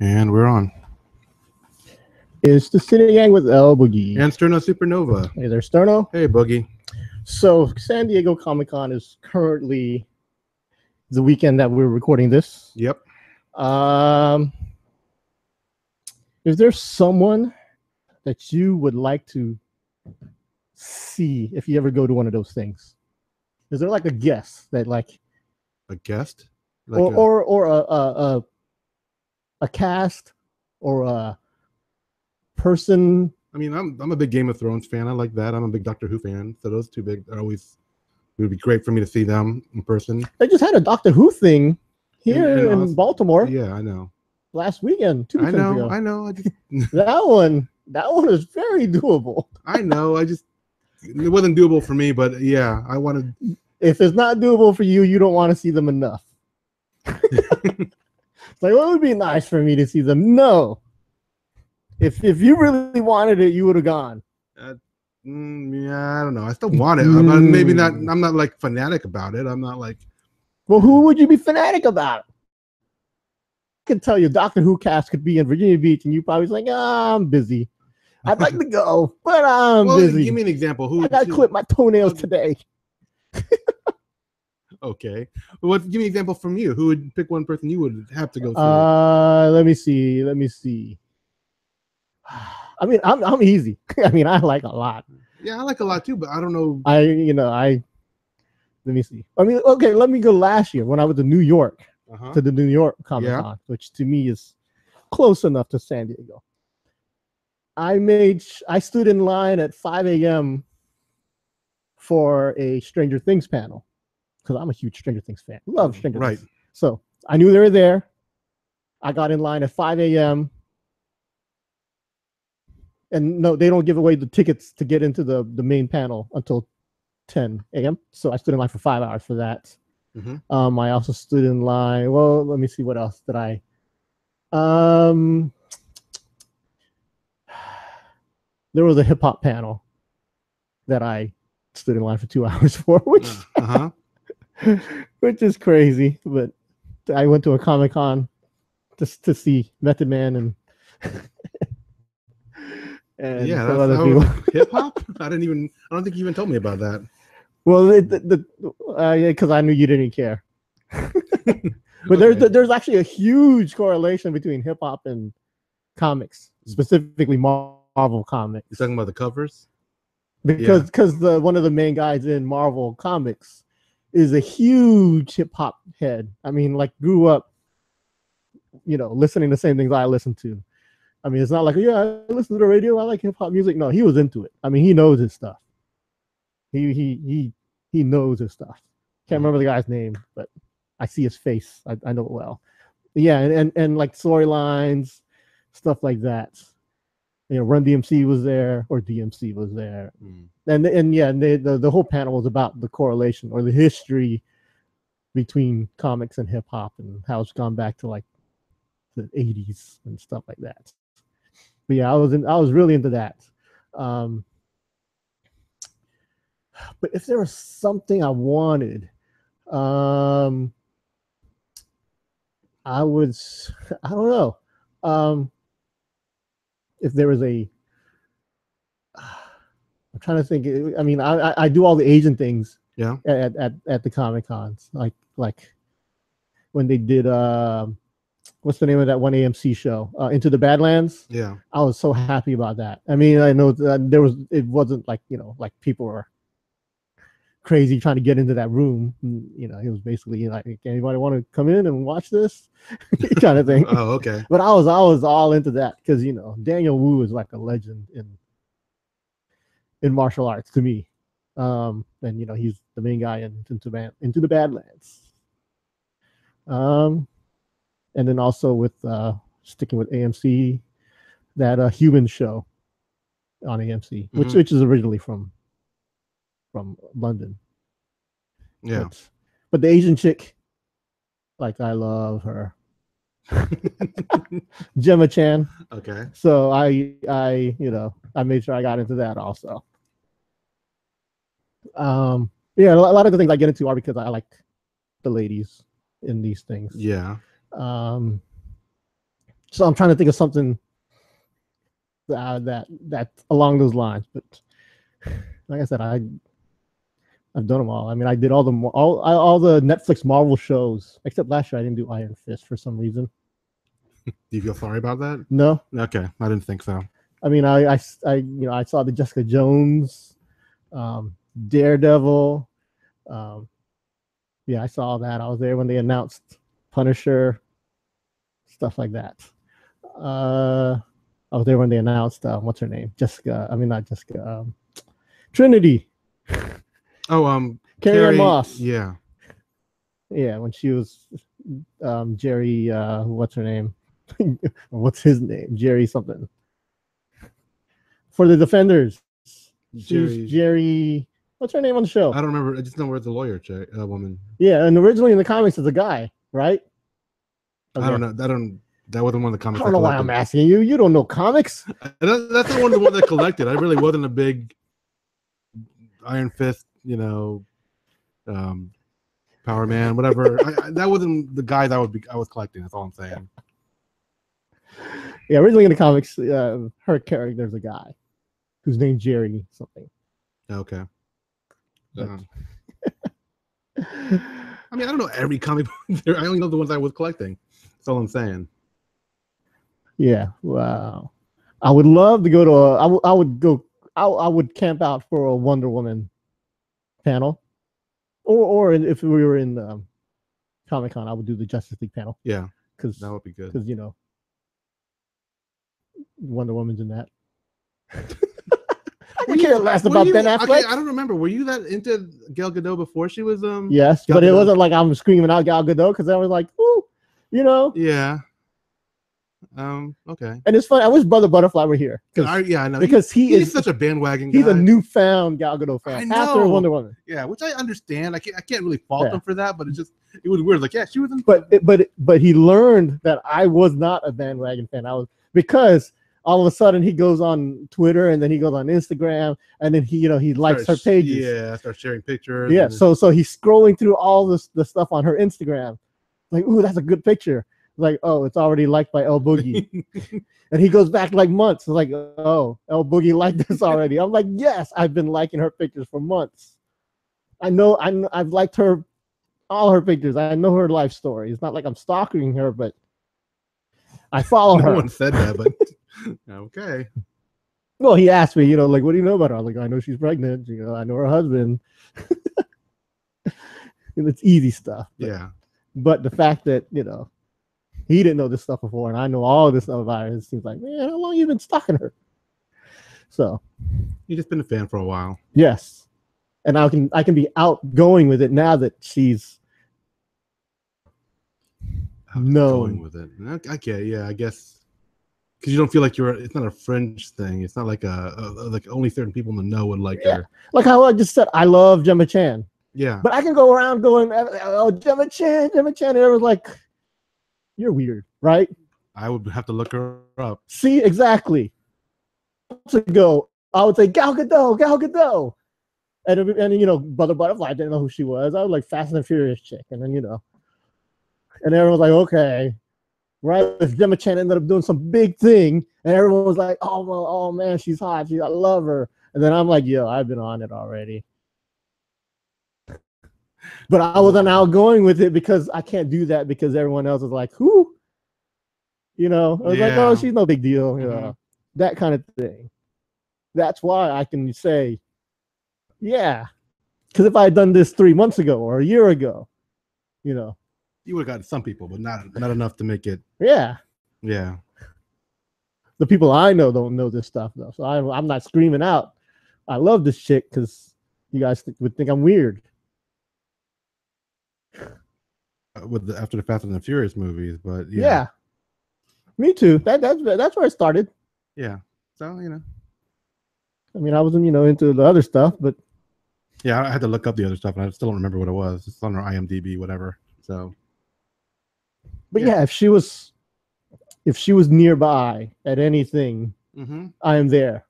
And we're on. It's the Sini-Gang with l-boogy. And Sterno Supernova. Hey there, Sterno. Hey, Boogie. So, San Diego Comic-Con is currently the weekend that we're recording this. Yep. Is there someone that you would like to see if you ever go to one of those things? Is there like a guest that like a guest? Like or a cast or a person? I mean, I'm a big Game of Thrones fan. I like that. I'm a big Doctor Who fan. So those two big are always, it would be great for me to see them in person. They just had a Doctor Who thing here in Baltimore. Yeah, I know. Last weekend, 2 weekends ago. I know. I just that one is very doable. I know. It wasn't doable for me, but yeah, I wanted. If it's not doable for you, you don't want to see them enough. It's like, what would be nice for me to see them? No. If you really wanted it, you would have gone. Yeah, I don't know. I still want it. Maybe not. I'm not like fanatic about it. I'm not like. Well, who would you be fanatic about? I can tell you, Doctor Who cast could be in Virginia Beach, and you probably like, I'm busy. I'd like to go, but I'm busy. Give me an example. Who? I got to clip my toenails today. Okay. Well, give me an example from you. Who would pick one person you would have to go see? Let me see. I mean, I'm easy. I mean, I like a lot. Yeah, I like a lot too, but I don't know. Let me see. I mean, okay, let me go last year when I was in New York to the New York Comic-Con, which to me is close enough to San Diego. I stood in line at 5 a.m. for a Stranger Things panel because I'm a huge Stranger Things fan. Love Stranger Things. So I knew they were there. I got in line at 5 a.m. And no, they don't give away the tickets to get into the main panel until 10 a.m. So I stood in line for 5 hours for that. Mm-hmm. I also stood in line. Well, let me see what else did I. There was a hip hop panel that I stood in line for 2 hours for, which is crazy. But I went to a Comic-Con to see Method Man and yeah, that's other people. Hip hop. I don't think you even told me about that. Well, because I knew you didn't care. But there's actually a huge correlation between hip hop and comics, specifically Marvel comics. You're talking about the covers? Because one of the main guys in Marvel comics is a huge hip hop head. I mean, like grew up, listening to the same things I listen to. I mean, it's not like, I listen to the radio, I like hip hop music. No, he was into it. I mean, he knows his stuff. He knows his stuff. Can't remember the guy's name, but I see his face. I know it well. Yeah, and like storylines, stuff like that. Run DMC was there, or DMC was there, and the whole panel was about the correlation or the history between comics and hip hop and how it's gone back to like the 80s and stuff like that. But yeah, I was really into that. But if there was something I wanted, I don't know. If there was I'm trying to think. I mean, I do all the Asian things. Yeah. At the Comic-Cons, like when they did what's the name of that one AMC show? Into the Badlands. Yeah. I was so happy about that. I mean, I know that it wasn't like, like people were crazy trying to get into that room. It was basically like, anybody want to come in and watch this kind of thing. Oh, okay. But I was all into that because, Daniel Wu is like a legend in martial arts to me. And, he's the main guy in Into the Badlands. And then also with sticking with AMC, that Human show on AMC, which is originally from London. Yeah. But the Asian chick, like, I love her. Gemma Chan. Okay. So I made sure I got into that also. Yeah, a lot of the things I get into are because I like the ladies in these things. Yeah. So I'm trying to think of something that along those lines. But like I said, I've done them all. I mean, I did all the Netflix Marvel shows, except last year I didn't do Iron Fist for some reason. Do you feel sorry about that? No. Okay, I didn't think so. I mean, I saw the Jessica Jones, Daredevil. Yeah, I saw that. I was there when they announced Punisher, stuff like that. I was there when they announced what's her name? Jessica. I mean, not Jessica. Trinity. Oh, Carrie-Ann Moss. Yeah. Yeah, when she was Jerry. What's her name? What's his name? Jerry something. For the Defenders. She's Jerry. What's her name on the show? I don't remember. I just know where the lawyer woman. Yeah, and originally in the comics it's a guy, right? Okay. I don't know. That wasn't one of the comics. I don't know why I'm asking you. You don't know comics. That's the one that collected. I really wasn't a big Iron Fist, Power Man, whatever. That wasn't the guy that I was collecting. That's all I'm saying. Yeah, originally in the comics, her character's a guy who's named Jerry something. Okay. I mean, I don't know every comic book. I only know the ones I was collecting. That's all I'm saying. Yeah. Wow. I would love to go to I would camp out for a Wonder Woman panel, or if we were in Comic-Con, I would do the Justice League panel. Yeah, because that would be good. Because Wonder Woman's in that. I care less about Ben Affleck. Okay, I don't remember. Were you that into Gal Gadot before she was Yes, Gal Gadot? It wasn't like I'm screaming out Gal Gadot because I was like, ooh, Yeah. Okay. And it's funny. I wish Brother Butterfly were here. I know. Because he's such a bandwagon guy. He's a newfound Gal Gadot fan after Wonder Woman. Yeah, which I understand. I can't really fault him for that, but it was weird. Like, yeah, she was in. But he learned that I was not a bandwagon fan. Because all of a sudden he goes on Twitter and then he goes on Instagram and then he likes her pages. Yeah, starts sharing pictures. Yeah, so he's scrolling through all the stuff on her Instagram. Like, ooh, that's a good picture. Like, oh, it's already liked by l-boogy. And he goes back like months. Like, oh, l-boogy liked this already. I'm like, yes, I've been liking her pictures for months. I've liked all her pictures. I know her life story. It's not like I'm stalking her, but I follow her. No one said that, but okay. Well, he asked me, like, what do you know about her? I was like, I know she's pregnant. I know her husband. It's easy stuff. Yeah. But the fact that, he didn't know this stuff before, and I know all this stuff about her. It seems like, man, how long have you been stalking her? So you've just been a fan for a while. Yes. And I can be outgoing with it now that she's going with it. Okay, yeah, I guess because you don't feel like it's not a fringe thing. It's not like like only certain people in the know would like her. Like how I just said, I love Gemma Chan. Yeah. But I can go around going, oh, Gemma Chan, and everyone's like, you're weird, right? I would have to look her up. See, exactly. To go, I would say Gal Gadot. And Brother Butterfly, I didn't know who she was. I was like Fast and Furious chick. And then, and everyone was like, okay. Right? If Gemma Chan ended up doing some big thing, and everyone was like, oh, well, oh man, she's hot. I love her. And then I'm like, yo, I've been on it already. But I wasn't outgoing with it because I can't do that because everyone else is like, who? I was like, oh, she's no big deal. That kind of thing. That's why I can say, yeah. Because if I had done this 3 months ago or a year ago, you would have gotten some people, but not enough to make it. Yeah. Yeah. The people I know don't know this stuff though, so I'm not screaming out. I love this chick because you guys would think I'm weird. After the Fast and the Furious movies, but yeah, me too. That's where it started. Yeah, so I mean, I wasn't into the other stuff, but yeah, I had to look up the other stuff, and I still don't remember what it was. It's on our IMDb, whatever. So, but yeah, if she was nearby at anything, I am there.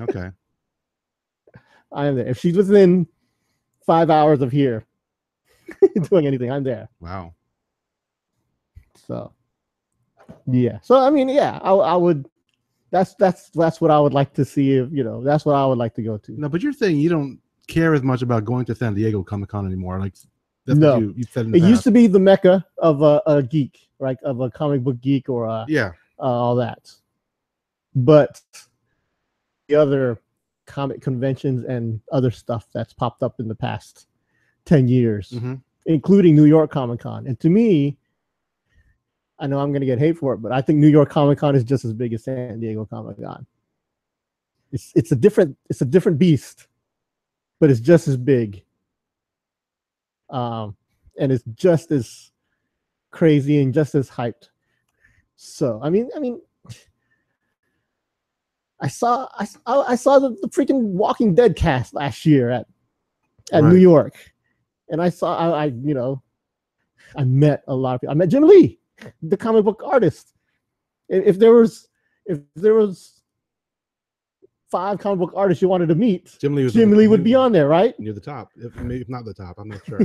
Okay, I am there. If she's within 5 hours of here. Doing anything, I'm there. Wow. So Yeah. So I mean, yeah, I would. That's what I would like to see. If that's what I would like to go to. No, but you're saying you don't care as much about going to San Diego Comic-Con anymore. Like that's No, what you said in the it past. used to be the mecca of a geek, right? Of a comic book geek or all that. But the other comic conventions and other stuff that's popped up in the past 10 years, including New York Comic Con, and to me, I know I'm going to get hate for it, but I think New York Comic Con is just as big as San Diego Comic Con. It's a different beast, but it's just as big. And it's just as crazy and just as hyped. So I mean, I saw the freaking Walking Dead cast last year at New York, and I met a lot of people. I met Jim Lee, the comic book artist. If there was 5 comic book artists you wanted to meet, Jim Lee would be on there, right? Near the top, if not the top, I'm not sure.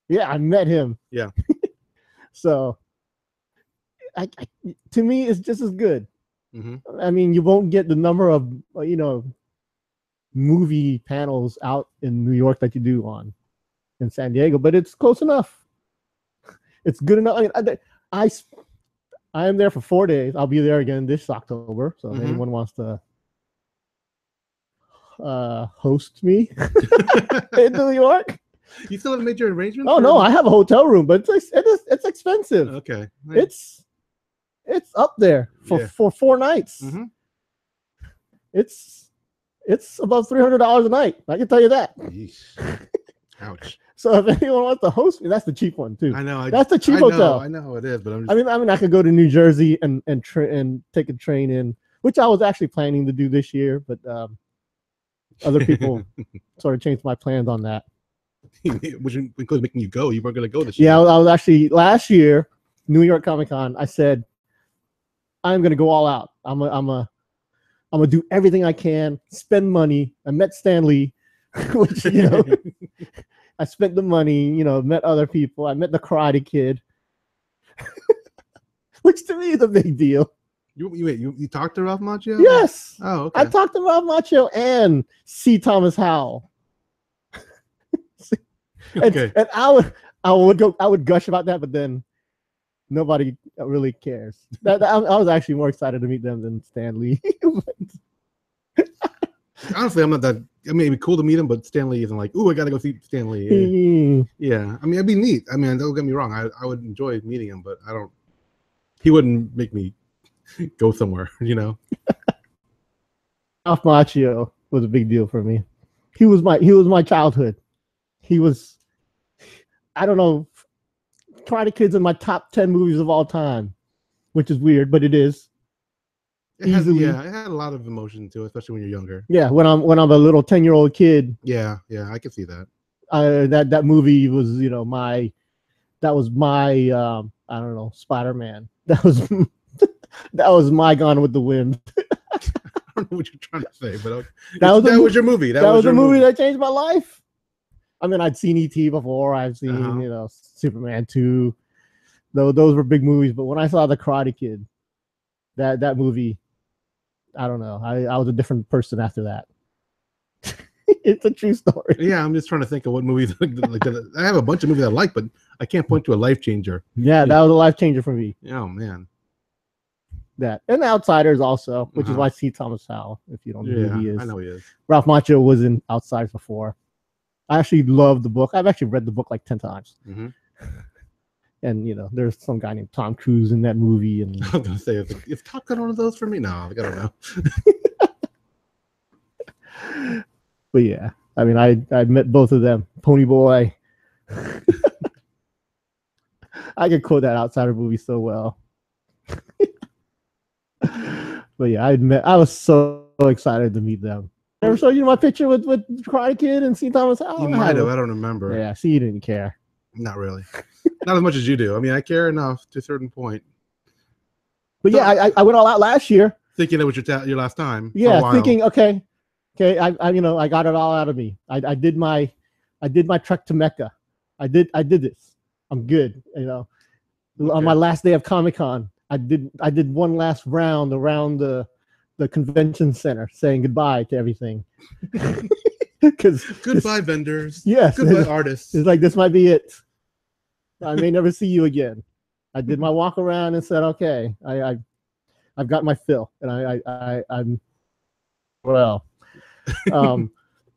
Yeah, I met him. Yeah. So, to me, it's just as good. I mean, you won't get the number of movie panels out in New York that you do in San Diego, but it's close enough. It's good enough. I mean, I am there for 4 days. I'll be there again this October. So if anyone wants to host me in New York. You still haven't made your arrangements? Oh no, I have a hotel room, but it's expensive. Okay. It's up there for 4 nights. It's above $300 a night. I can tell you that. Ouch. So if anyone wants to host me, that's the cheap one too. I know. That's the cheap hotel. I know it is, but I mean, I could go to New Jersey and take a train in, which I was actually planning to do this year, but other people sort of changed my plans on that. Which includes making you go. You weren't going to go this year. Yeah, I was actually last year, New York Comic Con. I said, I'm going to go all out. I'm gonna do everything I can, spend money. I met Stan Lee, which I spent the money. Met other people. I met the Karate Kid, which to me is a big deal. You talked to Ralph Macchio? Yes. Oh, okay. I talked to Ralph Macchio and C. Thomas Howell. Okay. And I would gush about that, but then nobody really cares. I was actually more excited to meet them than Stan Lee. Honestly, I'm not that. I mean, it'd be cool to meet him, but Stan Lee isn't like, ooh, I got to go see Stan Lee. Yeah. I mean, it'd be neat. I mean, don't get me wrong. I would enjoy meeting him, but he wouldn't make me go somewhere, Ralph Macchio was a big deal for me. He was my childhood. He was, I don't know, Karate Kid's in my top 10 movies of all time, which is weird, but it is. It had a lot of emotion to it, especially when you're younger. Yeah, when I'm a little 10-year-old kid. Yeah, I can see that. That movie was, my I don't know, Spider-Man. That was my Gone with the Wind. I don't know what you're trying to say, but okay. that was your movie. That was a movie that changed my life. I mean, I'd seen E.T. before. I've seen, Superman 2. Those were big movies. But when I saw The Karate Kid, that movie, I don't know. I was a different person after that. It's a true story. Yeah, I'm just trying to think of what movies. I have a bunch of movies I like, but I can't point to a life changer. Yeah, that was a life changer for me. Oh, man. That and The Outsiders also, which is why C. Thomas Howell, if you don't know who he is. I know he is. Ralph Macchio was in Outsiders before. I actually love the book. I've actually read the book like 10 times. And there's some guy named Tom Cruise in that movie. And I was gonna say, is Top Gun one of those for me? No, I don't know. But yeah, I mean, I met both of them. Pony Boy. I could quote that Outsider movie so well. But yeah, I was so excited to meet them. I ever showed you my picture with Karate Kid and C. Thomas Howell? You might have. I don't remember. Yeah, see, you didn't care. Not really. Not as much as you do. I mean, I care enough to a certain point. But so, yeah, I went all out last year. Thinking it was your last time. Yeah, thinking, okay, I got it all out of me. I did my trek to Mecca. I did this. I'm good. On my last day of Comic-Con, I did one last round around the convention center, saying goodbye to everything. Because goodbye vendors. Yes. Goodbye artists. It's like, this might be it. I may never see you again. I did my walk around and said, okay, I've got my fill, and I'm well. Yeah,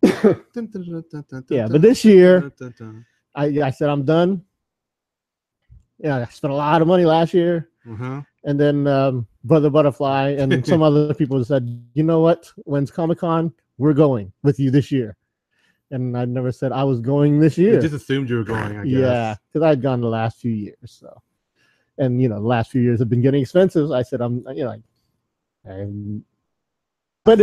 but this year I said I'm done. Yeah, I spent a lot of money last year. And then Brother Butterfly and some other people said, you know what? When's Comic-Con? We're going with you this year. And I never said I was going this year. You just assumed you were going, I guess. Yeah, because I'd gone the last few years. So, and the last few years have been getting expensive. I said but but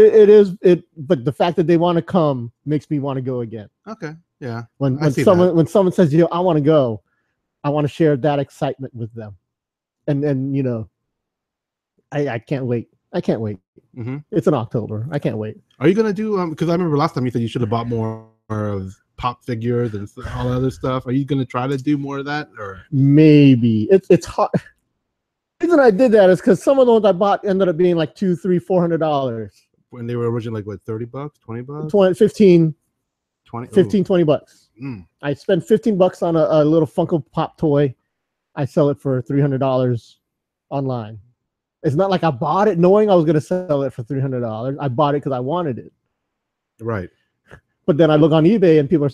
the fact that they want to come makes me want to go again. Okay. Yeah. When someone says, I want to go, I want to share that excitement with them. And I can't wait. I can't wait. It's in October. I can't wait. Are you gonna do because I remember last time you said you should have bought more of pop figures and all other stuff. Are you gonna try to do more of that, or maybe it's hard? The reason I did that is because some of the ones I bought ended up being like $200, $300, $400 when they were originally like what, $30, $20, 20, 15, 20, 15, $20. I spent $15 on a little Funko Pop toy. I sell it for $300 online. It's not like I bought it knowing I was going to sell it for $300. I bought it because I wanted it. Right. But then I look on eBay and people are,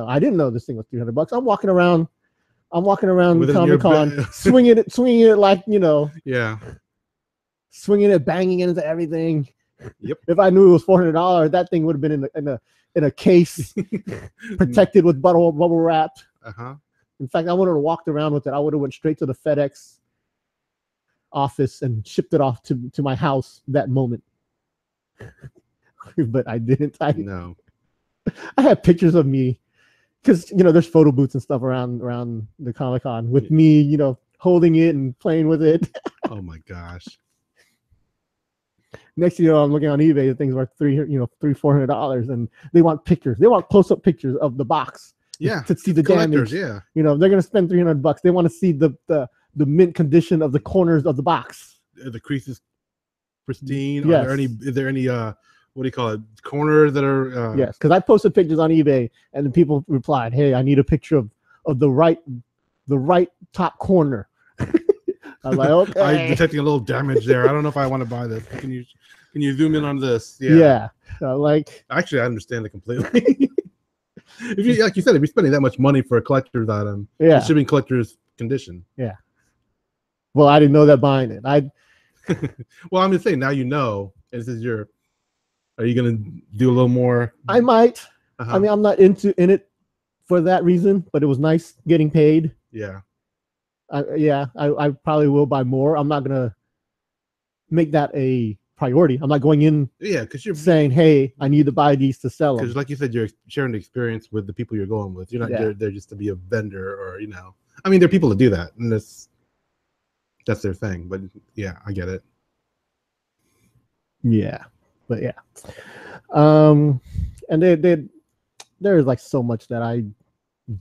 I didn't know this thing was $300. I'm walking around Comic-Con, swinging it like, yeah, swinging it, banging it into everything. Yep. If I knew it was $400, that thing would have been in a case, protected with bubble wrap. In fact, I would have walked around with it. I would have went straight to the FedEx office and shipped it off to my house that moment. But I didn't. No. I have pictures of me because there's photo booths and stuff around the Comic-Con with me, holding it and playing with it. Oh my gosh. Next thing you know, I'm looking on eBay, the things worth $300-$400, and they want pictures. They want close-up pictures of the box. Yeah. To see the damage. Yeah. They're gonna spend $300. They want to see the mint condition of the corners of the box. The creases pristine. Yes. Is there any what do you call it, corners that are yes, because I posted pictures on eBay and then people replied, hey, I need a picture of the right top corner. I was like, okay. I'm detecting a little damage there. I don't know if I want to buy this. Can you zoom in on this? Yeah. Actually, I understand it completely. If you, like you said, if you're spending that much money for a collector's item, it should be in collector's condition. Yeah. Well, I didn't know that buying it. Well, I'm just saying now and this is are you gonna do a little more? I might. I mean, I'm not in it for that reason, but it was nice getting paid. Yeah. I probably will buy more. I'm not gonna make that a priority. I'm not going in because you're saying, hey, I need to buy these to sell them. Because like you said, you're sharing the experience with the people you're going with. You're not there just to be a vendor or I mean, there are people that do that, and that's their thing. But yeah, I get it. Yeah, but yeah, and there's like so much that I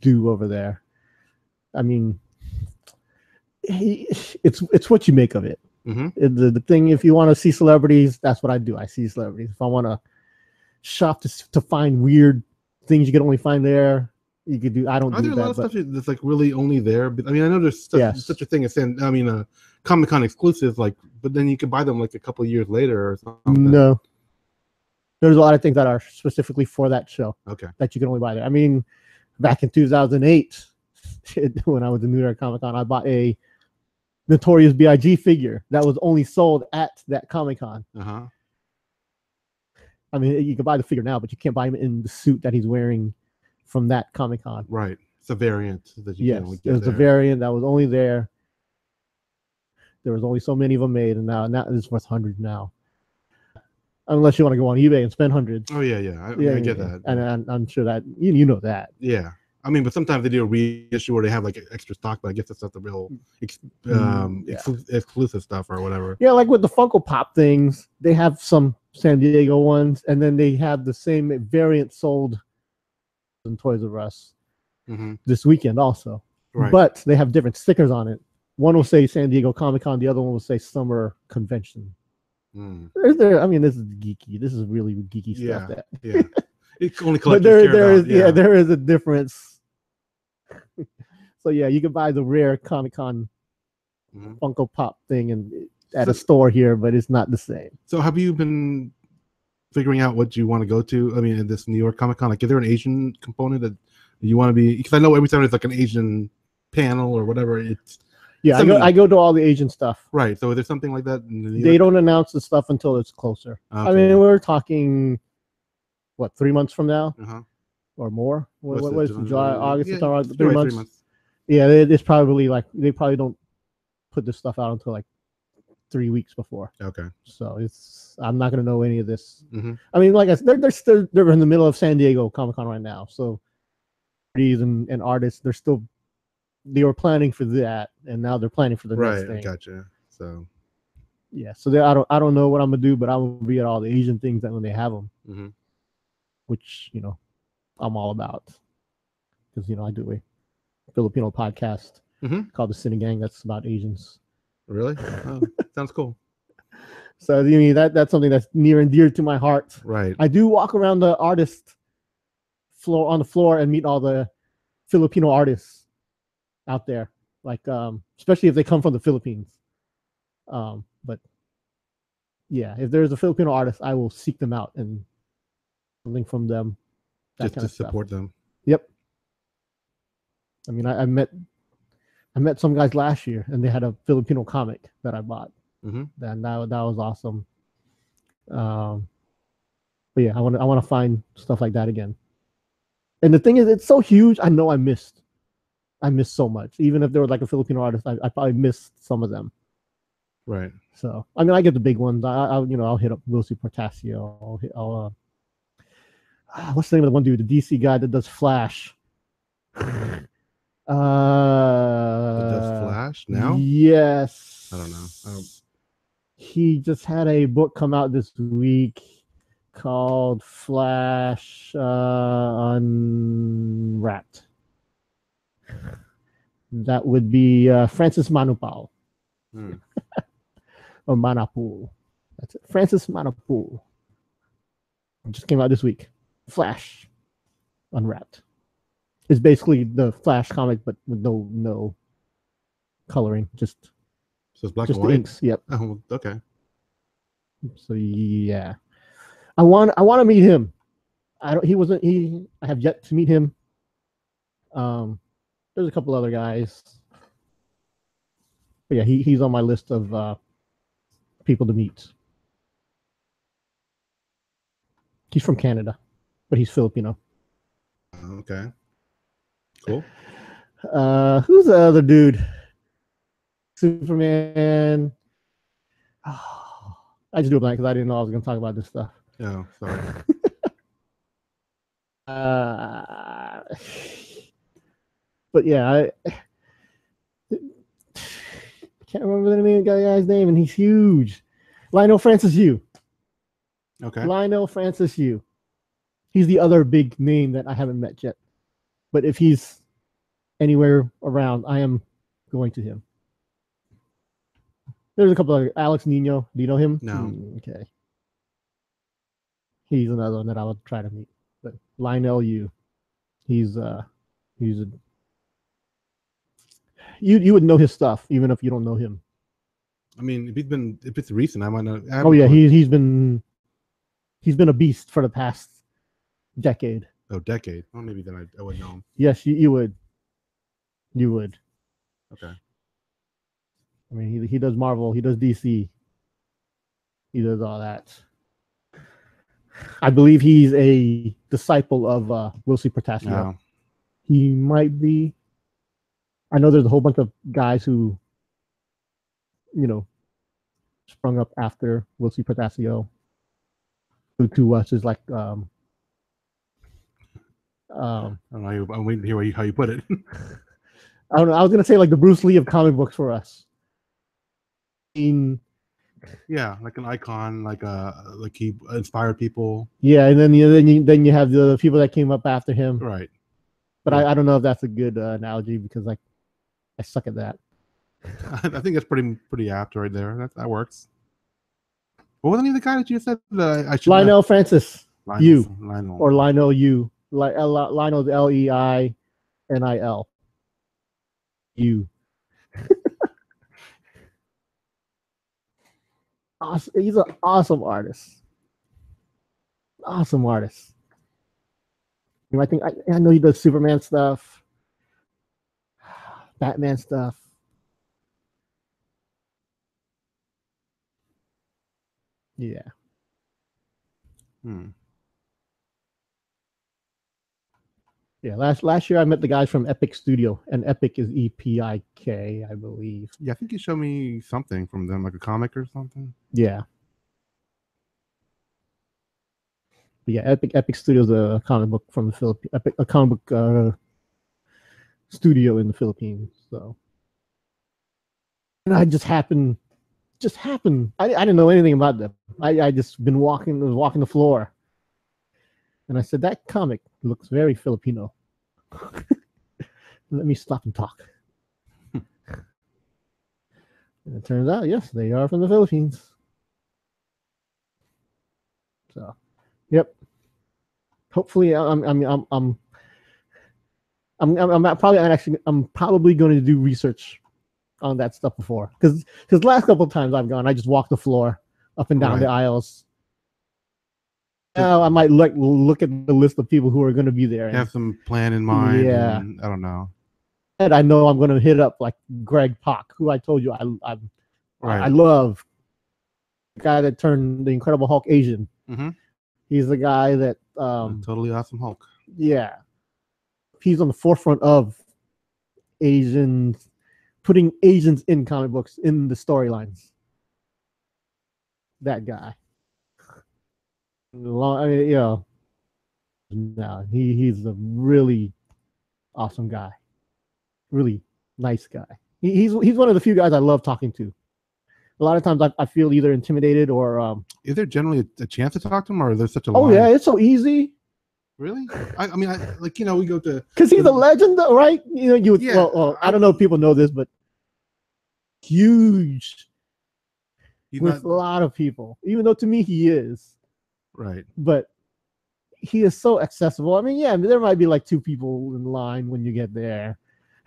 do over there. I mean, it's what you make of it. The thing, if you want to see celebrities, that's what I do. I see celebrities. If I want to shop to find weird things you can only find there, you could do. I don't do that. Are there a lot of stuff that's like really only there? But I mean, I know there's such a thing as Comic-Con exclusive, but then you can buy them like a couple of years later or something. No, there's a lot of things that are specifically for that show. Okay, that you can only buy there. I mean, back in 2008, when I was in New York Comic-Con, I bought a Notorious B.I.G. figure that was only sold at that Comic-Con. I mean, you can buy the figure now, but you can't buy him in the suit that he's wearing from that Comic-Con. Right. It's a variant that you can only get. It was a variant that was only there. There was only so many of them made, and now it's worth hundreds now. Unless you want to go on eBay and spend hundreds. Oh yeah. I get that. And I'm sure that you know that. Yeah. I mean, but sometimes they do a reissue where they have like extra stock, but I guess that's not the real exclusive stuff or whatever. Yeah, like with the Funko Pop things, they have some San Diego ones, and then they have the same variant sold in Toys R Us this weekend also. Right. But they have different stickers on it. One will say San Diego Comic-Con, the other one will say Summer Convention. Mm. I mean, this is geeky. This is really geeky stuff. Yeah. It's only but there is a difference. So yeah, you can buy the rare Comic-Con Funko Pop thing at a store here, but it's not the same. So have you been figuring out what you want to go to? I mean, in this New York Comic-Con, like, is there an Asian component that you want to be? Because I know every time there's like an Asian panel or whatever, it's I go to all the Asian stuff. Right. So there's something like that in the New York? They don't announce the stuff until it's closer. Okay. I mean, we're talking what, 3 months from now, or more? What is it? July, August, September, 3 months. 3 months. Yeah, it's probably like they probably don't put this stuff out until like 3 weeks before. Okay. So I'm not gonna know any of this. I mean, like I said, they're in the middle of San Diego Comic-Con right now. So these and artists, they were planning for that, and now they're planning for the next thing. Gotcha. So yeah, so I don't know what I'm gonna do, but I'm gonna be at all the Asian things that when they have them, which I'm all about, because I do a Filipino podcast called the Sini-Gang that's about Asians. Really? Oh, sounds cool. So that's something that's near and dear to my heart. Right. I do walk around the artist floor on the floor and meet all the Filipino artists out there, like especially if they come from the Philippines. But yeah, if there's a Filipino artist, I will seek them out and link from them. Just to support them. Yep. I mean, I met some guys last year, and they had a Filipino comic that I bought. And that was awesome. But yeah, I want to find stuff like that again. And the thing is, it's so huge. I know I missed so much. Even if there was like a Filipino artist, I probably missed some of them. Right. So I mean, I get the big ones. I'll hit up Wilson Portasio. What's the name of the one dude? The DC guy that does Flash. Does Flash now? Yes. I don't know. He just had a book come out this week called Flash Unwrapped. That would be Francis Manupal. Or Manapul. That's it. Francis Manapul. It just came out this week. Flash Unwrapped. It's basically the Flash comic, but with no coloring. So it's black just and white? the inks. Yep. Oh, okay. So yeah, I want to meet him. I have yet to meet him. There's a couple other guys, but yeah, he's on my list of people to meet. He's from Canada, but he's Filipino. Okay. Cool. Who's the other dude? Superman. Oh, I just do it blank because I didn't know I was going to talk about this stuff. Oh, sorry. But yeah, I can't remember the name of the guy's name, and he's huge. Lionel Francis Yu. Okay. Lionel Francis Yu. He's the other big name that I haven't met yet. But if he's anywhere around, I am going to him. There's a couple of Alex Nino. Do you know him? No. Okay. He's another one that I would try to meet. But Lionel Yu, he's a you would know his stuff even if you don't know him. I mean, if it's recent, I might not. Oh yeah, he's been a beast for the past decade. Oh, decade. Well, maybe then I would know him. Yes, you would. You would. Okay. I mean, he does Marvel, he does DC, he does all that. I believe he's a disciple of Wilson Portasio. No. He might be. I know there's a whole bunch of guys who, sprung up after Wilson Portasio. Who to us is like I don't know. I'm waiting to hear how you put it. I don't know. I was gonna say like the Bruce Lee of comic books for us. Yeah, like an icon, like he inspired people. Yeah, and then you have the people that came up after him. Right. But I don't know if that's a good analogy because I suck at that. I think that's pretty apt right there. That works. What was the name of the guy that you said that I should know? Lionel Francis. Lionel. Or Lionel U. Lionel Leinil. U. Awesome. He's an awesome artist. Awesome artist. You know, I think I know he does Superman stuff, Batman stuff. Yeah. Yeah, last year I met the guys from Epic Studio, and Epic is EPIK, I believe. Yeah, I think you showed me something from them, like a comic or something. Yeah. But yeah, Epic Studio is a comic book from the Philippines. A comic book studio in the Philippines. So, and I just happened. I didn't know anything about them. I just was walking the floor, and I said, that comic looks very Filipino. Let me stop and talk. And it turns out, yes, they are from the Philippines. So, yep. Hopefully, I'm probably going to do research on that stuff before, because the last couple of times I've gone, I just walk the floor up and down the aisles. Now I might look at the list of people who are going to be there. Have some plan in mind. Yeah, and I don't know. And I know I'm going to hit up like Greg Pak, who I told you I love. The guy that turned the Incredible Hulk Asian. Mm-hmm. He's the guy that Totally Awesome Hulk. Yeah, he's on the forefront of Asians, putting Asians in comic books in the storylines. That guy. I mean, you know, no, he's a really awesome guy, really nice guy. He's one of the few guys I love talking to. A lot of times I feel either intimidated or. Is there generally a chance to talk to him, or is there such a line? Oh yeah, it's so easy. Really? I mean, like, you know, we go to, because he's a legend, though, right? You know, well, I don't know if people know this, but huge with a lot of people. Even though to me he is. Right. But he is so accessible. I mean, yeah, there might be like two people in line when you get there.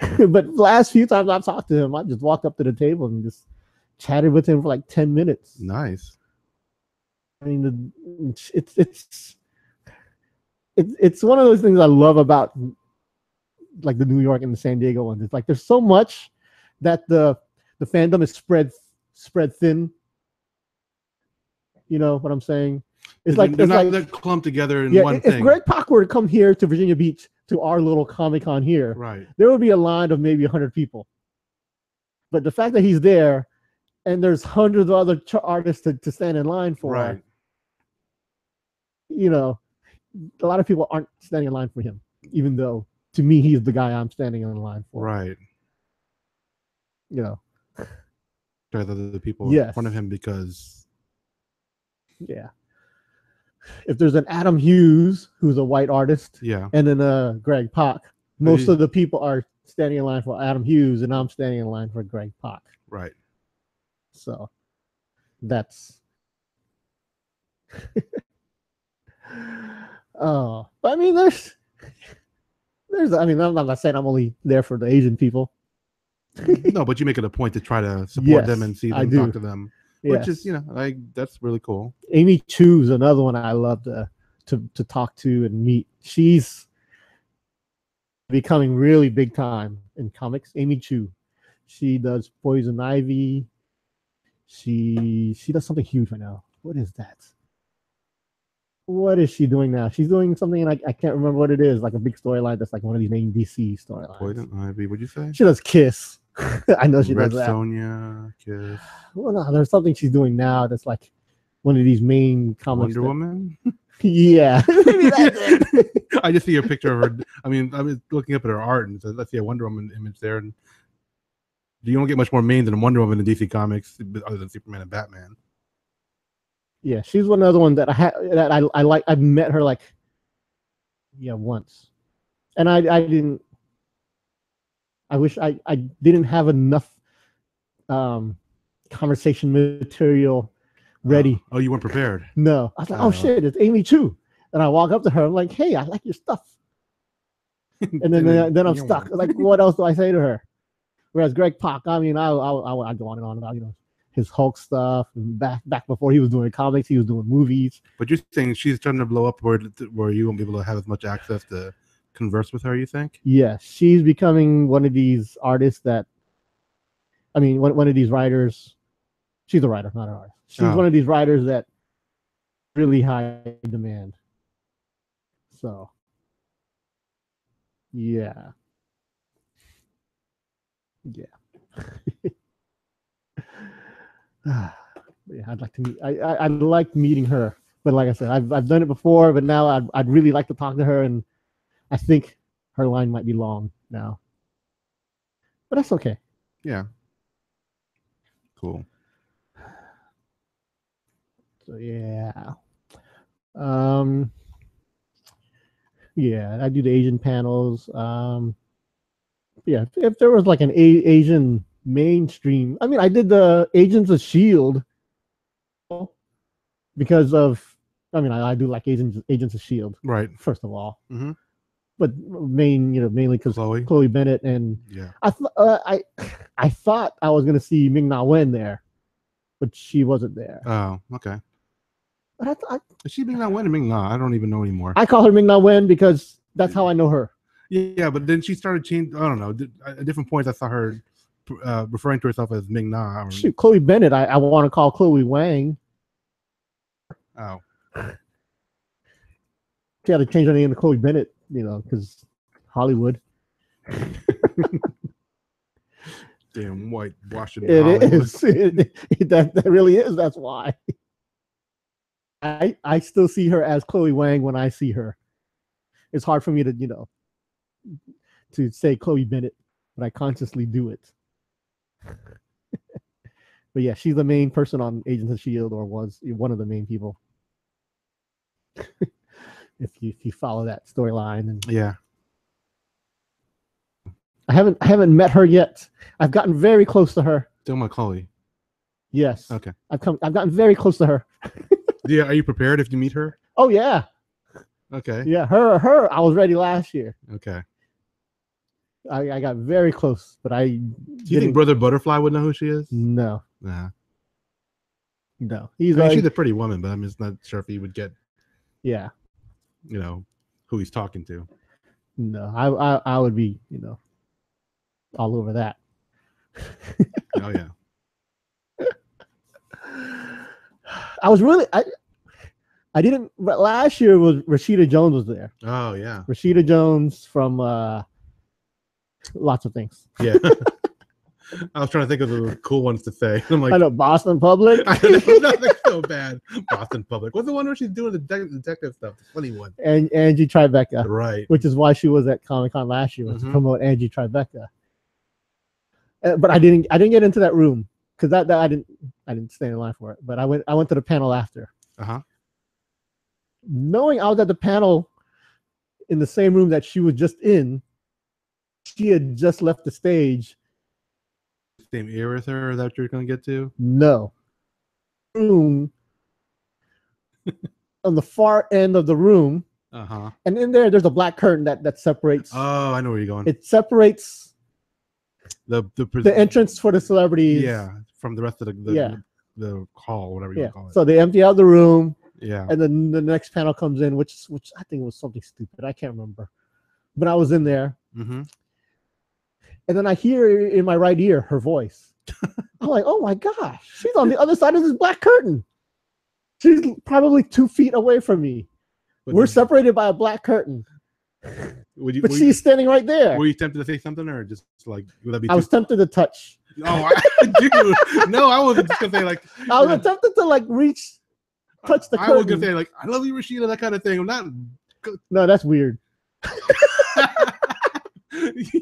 But the last few times I've talked to him, I just walked up to the table and just chatted with him for like 10 minutes. Nice. I mean, it's one of those things I love about like the New York and the San Diego ones. It's like there's so much that the fandom is spread thin. You know what I'm saying? They're clumped together in one thing. If Greg Pak were to come here to Virginia Beach to our little Comic-Con here, right, there would be a line of maybe 100 people. But the fact that he's there and there's hundreds of other artists to stand in line for, right, you know, a lot of people aren't standing in line for him, even though to me he's the guy I'm standing in line for. Right. You know, the people in front of him because. Yeah. If there's an Adam Hughes who's a white artist, and then Greg Pak, most of the people are standing in line for Adam Hughes, and I'm standing in line for Greg Pak. Right. So that's. Oh, but I mean, there's. I mean, I'm not saying I'm only there for the Asian people. No, but you make it a point to try to support them and see them, talk to them. Which is, you know, like, that's really cool. Amy Chu's another one I love to talk to and meet. She's becoming really big time in comics. Amy Chu, she does Poison Ivy. She does something huge right now. What is that? What is she doing now? She's doing something, and I can't remember what it is. Like a big storyline that's like one of these main DC storylines. Poison Ivy. What'd you say? She does Kiss. I know she Red does that. Sonja, Kiss. Well, no, there's something she's doing now that's like one of these main comics. Wonder Woman? Yeah. Maybe that's it. I just see a picture of her. I mean, I was looking up at her art and said, let's see a Wonder Woman image there. And you don't get much more main than a Wonder Woman in DC Comics other than Superman and Batman. Yeah, she's one other one that I like. I've met her like once. And I didn't. I wish I didn't have enough conversation material ready. Oh, you weren't prepared. No, I was like, oh shit, it's Amy Chu. And I walk up to her. I'm like, hey, I like your stuff. And then I'm stuck. Like, what else do I say to her? Whereas Greg Pak, I mean, I go on and on about, you know, his Hulk stuff, and back before he was doing comics, he was doing movies. But you're saying she's trying to blow up where you won't be able to have as much access to converse with her, you think? Yes, she's becoming one of these artists that, I mean, one of these writers. She's a writer, not an artist. She's one of these writers that really high demand. So, yeah. Yeah, I'd like to meet. I like meeting her, but like I said, I've done it before, but now I'd really like to talk to her, and I think her line might be long now, but that's okay. Yeah. Cool. So yeah, yeah, I do the Asian panels. Yeah, if there was like an Asian mainstream, I mean, I did the Agents of S.H.I.E.L.D. because of, I mean, I do like Agents of S.H.I.E.L.D. Right. First of all, mm-hmm. But mainly because Chloe Bennett, and yeah, I thought I was gonna see Ming-Na Wen there, but she wasn't there. Oh, okay. But is she Ming-Na Wen or Ming-Na? I don't even know anymore. I call her Ming-Na Wen because that's how I know her. Yeah, but then she started changing. I don't know. At different points, I saw her referring to herself as Ming-Na. Shoot, Chloe Bennett. I want to call Chloe Wang. Oh. She had to change her name to Chloe Bennett, you know, because Hollywood. Damn whitewashing. It Hollywood. Is. That really is. That's why. I still see her as Chloe Wang when I see her. It's hard for me to, you know, to say Chloe Bennett, but I consciously do it. But yeah, she's the main person on Agents of S.H.I.E.L.D. or was one of the main people. if you follow that storyline, and yeah, I haven't met her yet. I've gotten very close to her. Still my Chloe. Yes. Okay. I've gotten very close to her. Yeah, are you prepared if you meet her? Oh yeah. Okay. Yeah, her. I was ready last year. Okay. I got very close, but I. Do you think Brother Butterfly would know who she is? No. Nah. No. She's a pretty woman, but I'm just not sure if he would get. Yeah. You know who he's talking to. No, I would be, you know, all over that. Oh yeah. I was really I didn't. Last year was Rashida Jones was there. Oh yeah. Rashida Jones from lots of things. Yeah. I was trying to think of the cool ones to say. I'm like, I know Boston Public. Nothing so bad. Boston Public. What's the one where she's doing the detective stuff? The funny one. And Angie Tribeca. Right. Which is why she was at Comic-Con last year, was to promote Angie Tribeca. But I didn't get into that room because that I didn't stay in line for it. But I went to the panel after. Knowing I was at the panel in the same room that she was just in, she had just left the stage. Same ear with her that you're going to get to? No. Room on the far end of the room. And in there's a black curtain that separates. Oh, I know where you're going. It separates the entrance for the celebrities. Yeah, from the rest of the hall, whatever you want to call it. So they empty out the room. Yeah. And then the next panel comes in, which I think was something stupid. I can't remember. But I was in there. And then I hear in my right ear her voice. I'm like, oh my gosh, she's on the other side of this black curtain. She's probably 2 feet away from me. We're separated by a black curtain. But she's standing right there. Were you tempted to say something, or just like, would that be? I was tempted to touch. Oh, dude. No, I wasn't just gonna say like. I was tempted to like touch the curtain. I was gonna say like, I love you, Rashida, that kind of thing. I'm not. No, that's weird.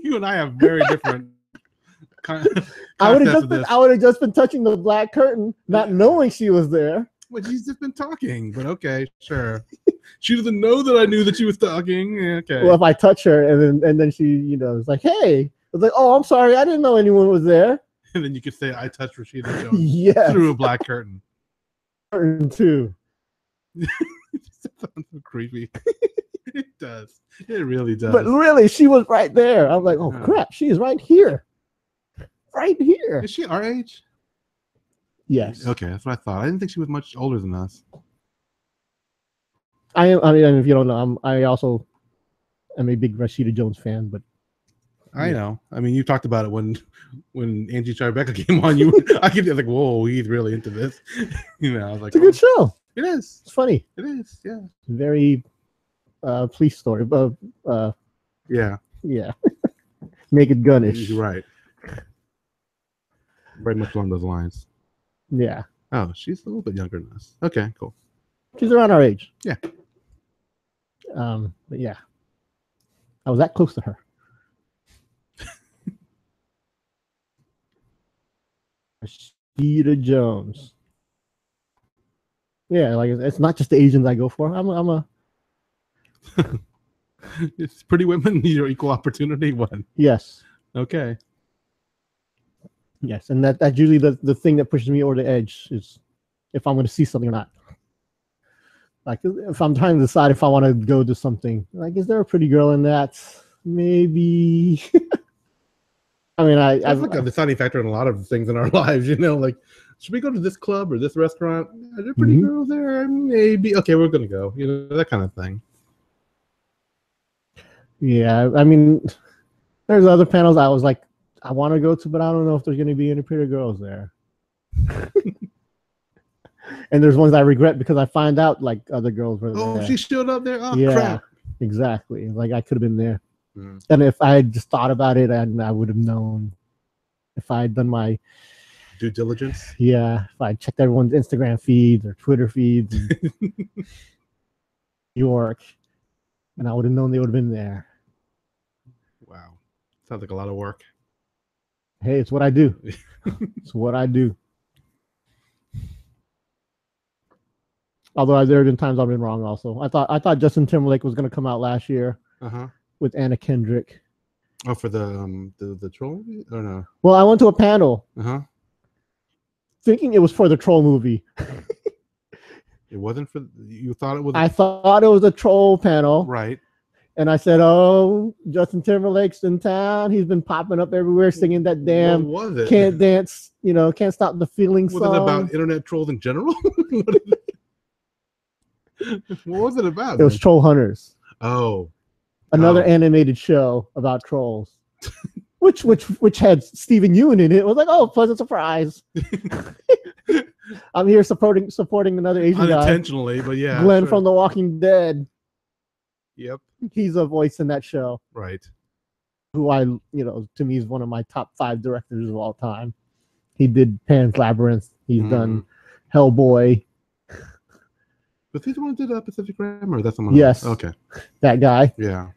You and I have very different. I would have just been touching the black curtain, not knowing she was there. Well, she's just been talking, but okay, sure. She doesn't know that I knew that she was talking. Okay. Well, if I touch her and then she, you know, it's like, hey, I was like, oh, I'm sorry, I didn't know anyone was there. And then you could say, "I touched Rashida Jones Yes. through a black curtain." Curtain too. It sounds so creepy. It does. It really does. But really, she was right there. I was like, oh crap, she is right here. Right here. Is she our age? Yes. Okay, that's what I thought. I didn't think she was much older than us. I mean, if you don't know, I also am a big Rashida Jones fan, but I know. I mean, you talked about it when Angie Tribeca came on. I could be like, whoa, he's really into this. You know, I was like, it's a good show. It is. It's funny. It is. Yeah. Very police story. Yeah. Yeah. Naked Gun-ish. You're right. Very much along those lines. Yeah. Oh, she's a little bit younger than us. Okay, cool. She's around our age. Yeah. But yeah, I was that close to her. Rashida Jones. Yeah, like it's not just the Asians I go for. I'm a. It's pretty women. Your equal opportunity one. Yes. Okay. Yes, and that's usually the thing that pushes me over the edge is if I'm going to see something or not. Like if I'm trying to decide if I want to go to something, like is there a pretty girl in that? Maybe. I mean, That's like a deciding factor in a lot of things in our lives. You know, like should we go to this club or this restaurant? Are there pretty girls there? Maybe. Okay, we're gonna go. You know, that kind of thing. Yeah, I mean, there's other panels I was like, I want to go to, but I don't know if there's going to be any pretty girls there. And there's ones I regret because I find out like other girls were there. Oh, she showed up there. Oh, yeah, crap. Exactly. Like I could have been there. And if I had just thought about it, I would have known. If I had done my due diligence. Yeah, if I checked everyone's Instagram feeds or Twitter feeds in New York, and I would have known they would have been there. Wow. Sounds like a lot of work. Hey, it's what I do. It's what I do. Although there have been times I've been wrong also. I thought Justin Timberlake was going to come out last year with Anna Kendrick. Oh, for the troll movie? Or no? Well, I went to a panel thinking it was for the troll movie. It wasn't for you thought it was. I thought it was a troll panel, right? And I said, "Oh, Justin Timberlake's in town. He's been popping up everywhere, singing that damn what was it? Can't Dance, Can't Stop the Feeling song." Was it about internet trolls in general? What was it about? It was Troll Hunters. Oh, another animated show about trolls. Which had Stephen Ewan in it. It was like, oh, pleasant surprise. I'm here supporting another Asian guy. Unintentionally, but yeah. Glenn from The Walking Dead. Yep. He's a voice in that show. Right. Who to me is one of my top 5 directors of all time. He did Pan's Labyrinth. He's done Hellboy. Was he the one who did Pacific Rim, or that's someone else? Yes. Okay. That guy. Yeah.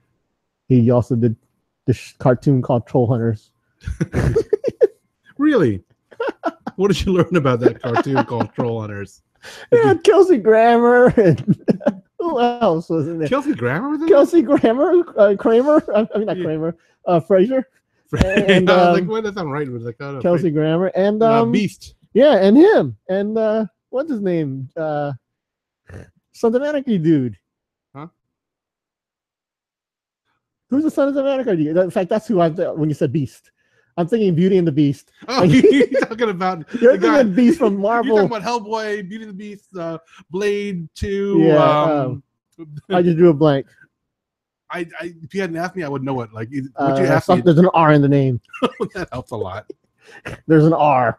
He also did this cartoon called Troll Hunters. Really? What did you learn about that cartoon called Troll Hunters? Yeah, Kelsey Grammer and who else was in there? Kelsey Grammer was in Kelsey Grammer, Kramer. I mean, not Kramer. Fraser. And I was like, "Wait, that sound right?" It was like, oh, Kelsey Grammer and Beast. Yeah, and him and what's his name? Sons of Anarchy dude. Huh? Who's the Sons of Anarchy dude? In fact, that's who I thought when you said Beast. I'm thinking Beauty and the Beast. Oh, you're talking about you're thinking Beast from Marvel. You're talking about Hellboy, Beauty and the Beast, Blade 2. Yeah, I just drew a blank. If you hadn't asked me, I would know it. Like, what you asked me, there's an R in the name. That helps a lot. There's an R.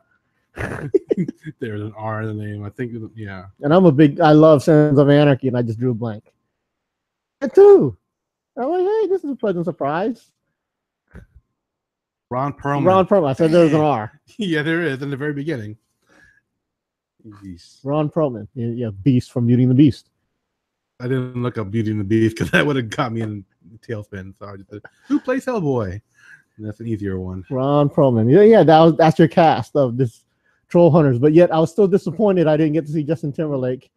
There's an R in the name. I think, yeah. And I love Sons of Anarchy, and I just drew a blank. I too. I'm like, hey, this is a pleasant surprise. Ron Perlman. I said there was an R. Yeah, there is in the very beginning. Jeez. Ron Perlman. Yeah, Beast from Beauty and the Beast. I didn't look up Beauty and the Beast because that would have got me in tailspin. So I just said, who plays Hellboy? And that's an easier one. Ron Perlman. Yeah, that's your cast of this Troll Hunters. But yet I was still disappointed I didn't get to see Justin Timberlake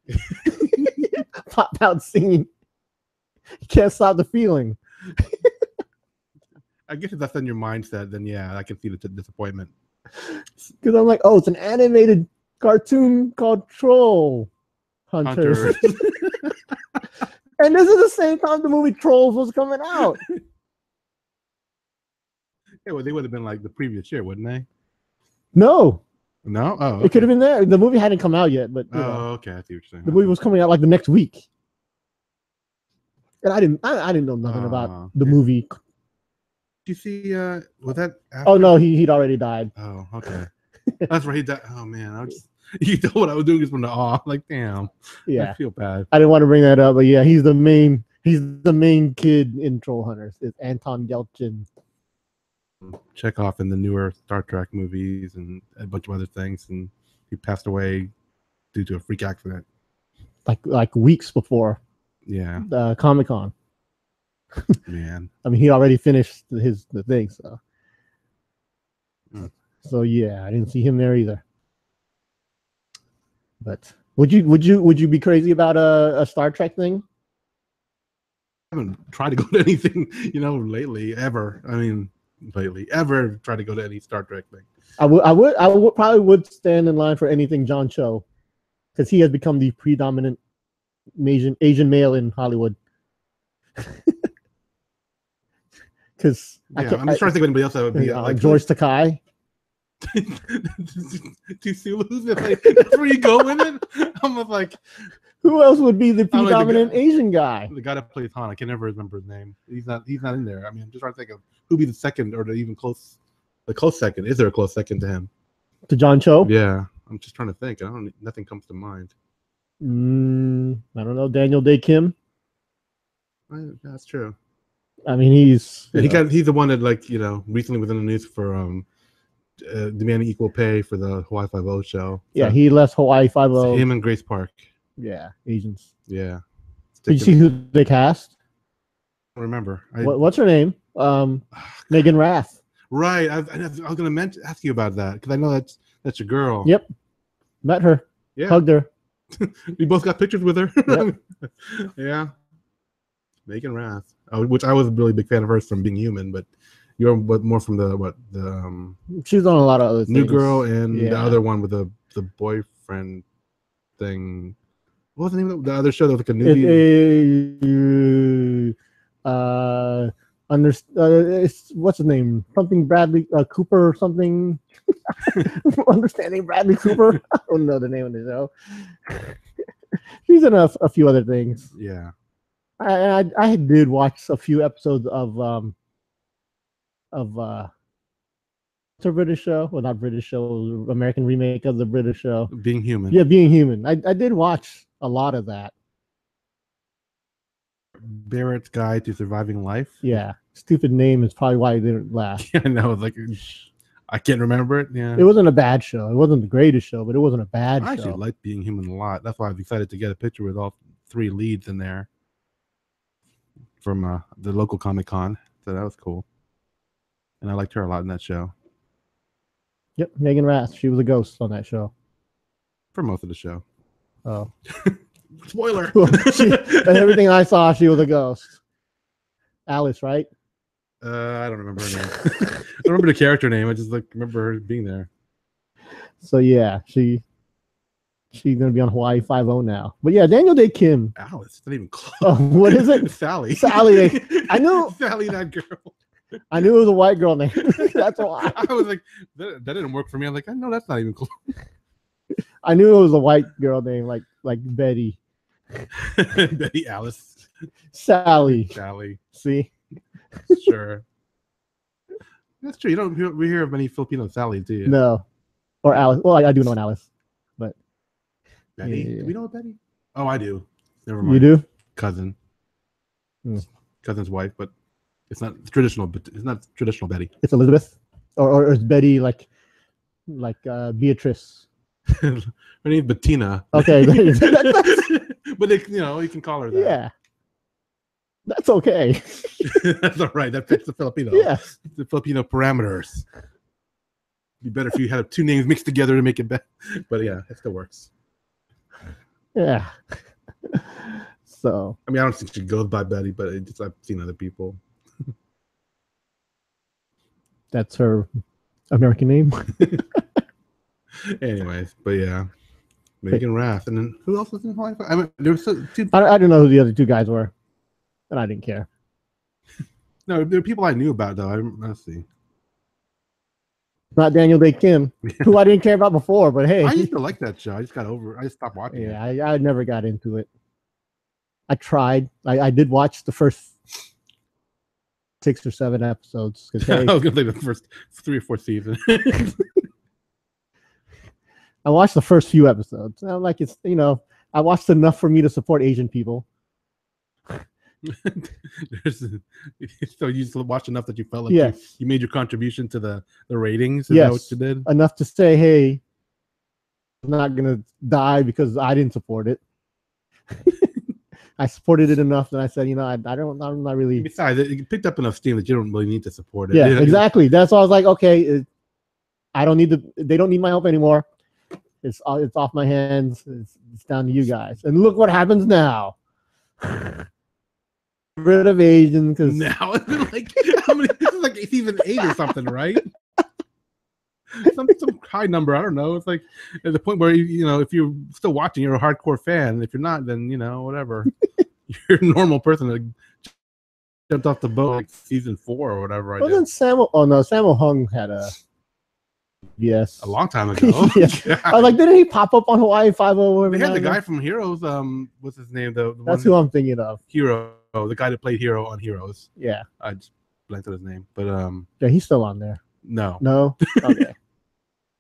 pop out singing Can't Stop the Feeling. I guess if that's in your mindset, then yeah, I can see the disappointment. Because I'm like, oh, it's an animated cartoon called Troll Hunters. And this is the same time the movie Trolls was coming out. Yeah, well, they would have been like the previous year, wouldn't they? No. No? Oh, okay. It could have been there. The movie hadn't come out yet, but okay, I see what you're saying. The movie was coming out like the next week. And I didn't know nothing about the movie. Did you see was that after? Oh no, he'd already died. Oh, okay. That's right. He died. Oh man, you know what I was doing is from the like, damn. Yeah. I feel bad. I didn't want to bring that up, but yeah, he's the main kid in Troll Hunters. It's Anton Yelchin. Chekhov in the newer Star Trek movies and a bunch of other things, and he passed away due to a freak accident. Like weeks before. Yeah. Comic-Con. Man. I mean, he already finished the thing, so. So yeah, I didn't see him there either. But would you be crazy about a Star Trek thing? I haven't tried to go to anything, lately ever. I mean, ever try to go to any Star Trek thing. I would probably stand in line for anything John Cho, because he has become the predominant Asian male in Hollywood. Because I'm just trying to think of anybody else that would be like George Takei. Too Sulus, that's where you go with it. I'm like, who else would be the predominant Asian guy? The guy that plays Han, I can never remember his name. He's not in there. I mean, I'm just trying to think of who'd be the second or the close second. Is there a close second to him? To John Cho? Yeah, I'm just trying to think. Nothing comes to mind. I don't know. Daniel Day Kim. That's true. I mean, he's the one that recently was in the news for demanding equal pay for the Hawaii Five-0 show. Yeah, he left Hawaii Five-0. Him and Grace Park. Yeah, Asians. Yeah. Did you see who they cast? I don't remember. What's her name? Megan Rath. Right. I was going to ask you about that because I know that's your girl. Yep. Met her. Yeah. Hugged her. We both got pictures with her. Yep. Yeah. Megan Rath, which I was a really big fan of hers from Being Human, but you're more from the she's on a lot of other things. New Girl and the other one with the boyfriend thing. What was the name of the other show that was like a newbie? What's his name? Something Bradley Cooper or something. Understanding Bradley Cooper. I don't know the name of the show. She's in a few other things. Yeah. I did watch a few episodes of it's a British show. Well, not British show, American remake of the British show. Being Human. Yeah, Being Human. I did watch a lot of that. Barrett's Guide to Surviving Life. Yeah. Stupid name is probably why I didn't laugh. Yeah, I know. I can't remember it. Yeah. It wasn't a bad show. It wasn't the greatest show, but it wasn't a bad show. I actually liked Being Human a lot. That's why I was excited to get a picture with all three leads in there from the local Comic-Con. So that was cool. And I liked her a lot in that show. Yep, Megan Rath. She was a ghost on that show. For most of the show. Oh. Spoiler. And everything I saw, she was a ghost. Alice, right? I don't remember her name. I don't remember the character name. I just remember her being there. So yeah, she's gonna be on Hawaii Five-0 now. But yeah, Daniel Day Kim. Alice, not even close. Oh, what is it? Sally. Sally. I knew Sally, that girl. I knew it was a white girl name. That's why. I was like, that didn't work for me. I'm like, I know that's not even close. I knew it was a white girl name, like Betty. Betty Alice. Sally. See? Sure. That's true. You don't hear of many Filipino Sallys, do you? No. Or Alice. Well, I do know an Alice. But Betty? Yeah. Do we know a Betty? Oh, I do. Never mind. You do? Cousin. Cousin's wife, but it's not traditional. But it's not traditional Betty. It's Elizabeth, or is Betty like Beatrice? Her name's Bettina. Okay, but you can call her that. Yeah, that's okay. That's all right. That fits the Filipino. Yeah, the Filipino parameters. It'd be better if you had two names mixed together to make it better. But yeah, it still works. Yeah. So I mean, I don't think she goes by Betty, but I've seen other people. That's her American name. Anyways, but yeah, Megan Rath, and then who else was in Hawaii? I mean, there was two. I didn't know who the other two guys were, and I didn't care. No, there are people I knew about though. Let's see. Not Daniel Day Kim, who I didn't care about before, but hey, I used to like that show. I just stopped watching it. Yeah, I never got into it. I tried. I did watch the first 6 or 7 episodes. Hey, I was gonna say the first 3 or 4 seasons. I watched the first few episodes. I'm like, it's, I watched enough for me to support Asian people. So you just watched enough that you felt like yes. you made your contribution to the ratings. Is that what you did? Enough to say, hey, I'm not gonna die because I didn't support it. I supported it enough that I said, I'm not really. Besides, it picked up enough steam that you don't really need to support it. Yeah, exactly. That's why I was like, okay, I don't need they don't need my help anymore. It's off my hands. It's down to you guys. And look what happens now. Rid of Asians because now like how many? This is like season 8 or something, right? some high number. I don't know. It's like at the point where if you're still watching, you're a hardcore fan. If you're not, then whatever. You're a normal person that jumped off the boat like season 4 or whatever. Wasn't Samuel? Oh no, Samuel Hung had a. Yes, a long time ago. Yeah. I was like, didn't he pop up on Hawaii 5-0? They had the guy from Heroes. What's his name? That's who I'm thinking of. Hero, the guy that played Hero on Heroes. Yeah, I just blanked on his name, but yeah, he's still on there. No. Okay.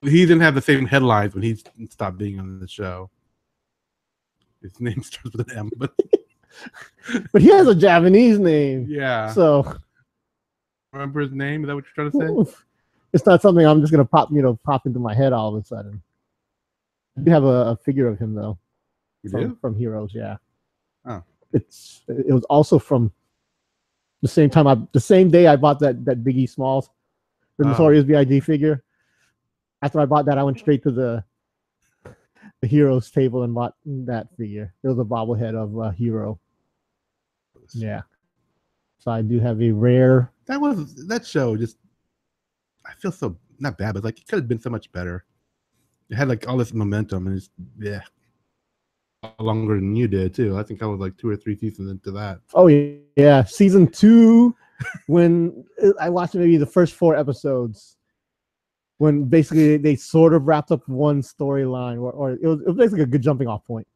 He didn't have the same headlines when he stopped being on the show. His name starts with an M, but he has a Japanese name. Yeah. So remember his name? Is that what you're trying to say? It's not something I'm just gonna pop into my head all of a sudden. I do have a figure of him though. From Heroes, yeah. Oh. It was also from the same day I bought that Biggie Smalls, the Notorious B.I.G. figure. After I bought that, I went straight to the Heroes table and bought that figure. It was a bobblehead of Hero. Yeah. So I do have a rare. That show just. I feel so not bad, but like it could have been so much better. It had like all this momentum, and it's longer than you did too. I think I was like 2 or 3 seasons into that. Oh yeah, season 2, when I watched maybe the first 4 episodes, when basically they sort of wrapped up one storyline, or it was basically a good jumping off point.